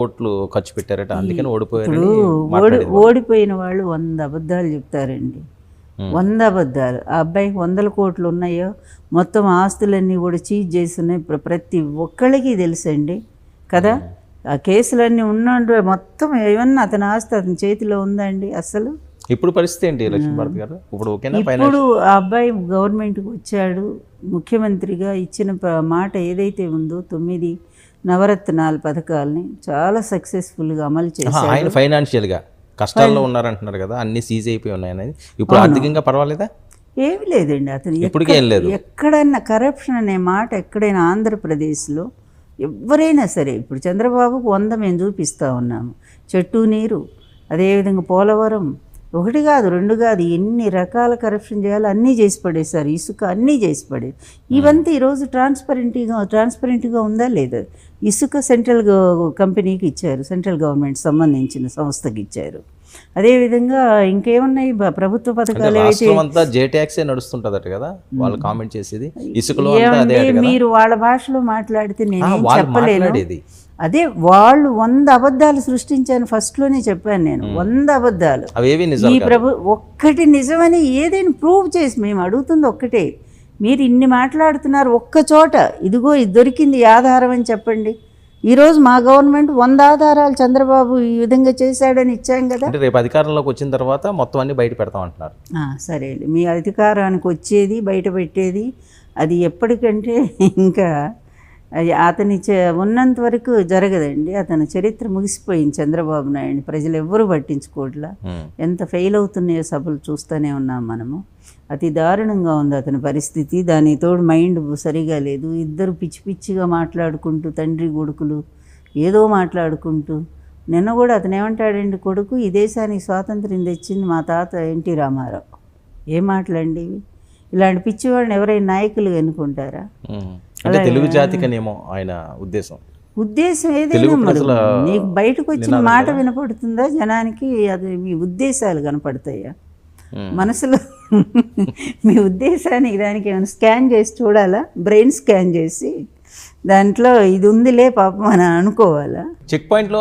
కోట్లు ఖర్చు పెట్టారట, అందుకని ఓడిపోయారు. ఓడిపోయిన వాళ్ళు 100 అబద్ధాలు చెప్తారండి. 100 అబద్ధాలు. ఆ అబ్బాయికి 100 కోట్లు ఉన్నాయో, మొత్తం ఆస్తులన్నీ కూడా చీజ్ చేస్తున్నాయి, ప్రతి ఒక్కళ్ళకి తెలుసండి కదా. ఆ కేసులన్నీ ఉన్నాడు మొత్తం, ఏమన్నా అతని ఆస్తి అతని చేతిలో ఉందండి అసలు. ఇప్పుడు పరిస్థితి ఏంటి లక్ష్మీభారతి గారు? ఇప్పుడు ఆ అబ్బాయి గవర్నమెంట్కి వచ్చాడు, ముఖ్యమంత్రిగా ఇచ్చిన మాట ఏదైతే ఉందో 9 నవరత్నాల పథకాలని చాలా సక్సెస్ఫుల్గా అమలు చేశారు. ఆయన ఫైనాన్షియల్గా కష్టాల్లో ఉన్నారంటున్నారు కదా, అన్ని సీజ్ అయిపోయి ఉన్నాయనేది. ఇప్పుడు ఆర్థికంగా పర్వాలేదా? ఏమి లేదండి. అతను ఇప్పటికేం లేదు. ఎక్కడన్నా కరప్షన్ అనే మాట ఎక్కడైనా ఆంధ్రప్రదేశ్లో ఎవరైనా సరే, ఇప్పుడు చంద్రబాబుకు 100 మేము చూపిస్తూ ఉన్నాము. చెట్టు నీరు, అదేవిధంగా పోలవరం, 1 కాదు 2 కాదు, ఎన్ని రకాల కరప్షన్ చేయాలో అన్నీ చేసి పడేశారు. ఇసుక అన్నీ చేసి పడేది. ఇవంతా ఈరోజు ట్రాన్స్పరెంట్గా ఉందా లేదా? ఇసుక సెంట్రల్ కంపెనీకి ఇచ్చారు, సెంట్రల్ గవర్నమెంట్ సంబంధించిన సంస్థకి ఇచ్చారు. అదేవిధంగా ఇంకేమున్నాయి ప్రభుత్వ పథకాలు? నడుస్తుంటదట కదా వాళ్ళు కామెంట్ చేసేది. ఇసుకలో మీరు వాళ్ళ భాషలో మాట్లాడితే నేను చెప్పలేను. అదే వాళ్ళు 100 అబద్ధాలు సృష్టించాను, ఫస్ట్లోనే చెప్పాను నేను. 100 అబద్ధాలు. ఈ ఒక్కటి నిజమని ఏదైనా ప్రూవ్ చేసి, మేము అడుగుతుంది ఒక్కటే, మీరు ఇన్ని మాట్లాడుతున్నారు, ఒక్క చోట ఇదిగో ఇది దొరికింది ఆధారం అని చెప్పండి. ఈరోజు మా గవర్నమెంట్ 100 ఆధారాలు చంద్రబాబు ఈ విధంగా చేశాడని ఇచ్చాం కదా. రేపు అధికారంలోకి వచ్చిన తర్వాత మొత్తం అన్ని బయట పెడతాం అంటున్నారు. సరే, మీ అధికారానికి వచ్చేది బయట పెట్టేది అది ఎప్పటికంటే ఇంకా అది అతని ఉన్నంత వరకు జరగదండి. అతని చరిత్ర ముగిసిపోయింది. చంద్రబాబు నాయుడిని ప్రజలు ఎవ్వరూ పట్టించుకోవట్లా. ఎంత ఫెయిల్ అవుతున్నాయో సభలు చూస్తూనే ఉన్నాం మనము. అతి దారుణంగా ఉంది అతని పరిస్థితి. దాని తోడు మైండ్ సరిగా లేదు. ఇద్దరు పిచ్చి పిచ్చిగా మాట్లాడుకుంటూ, తండ్రి కొడుకులు ఏదో మాట్లాడుకుంటూ. నిన్న కూడా అతను ఏమంటాడండి, కొడుకు ఈ దేశానికి స్వాతంత్ర్యం తెచ్చింది మా తాత ఎన్టీ రామారావు. ఏం మాట్లాడండి ఇవి? ఇలాంటి పిచ్చివాడిని ఎవరైనా నాయకులు ఎన్నుకుంటారా? తెలుగు జాతికనేమో ఆయన ఉద్దేశం ఏదైనా మరి నీకు బయటకు వచ్చిన మాట వినపడుతుందా జనానికి? అది మీ ఉద్దేశాలు కనపడతాయా మనసులో? మీ ఉద్దేశానికి దానికి ఏమైనా స్కాన్ చేసి చూడాలా? బ్రెయిన్ స్కాన్ చేసి దాంట్లో ఇది ఉందిలే పాపం అని అనుకోవాలా? చెక్ పాయింట్లో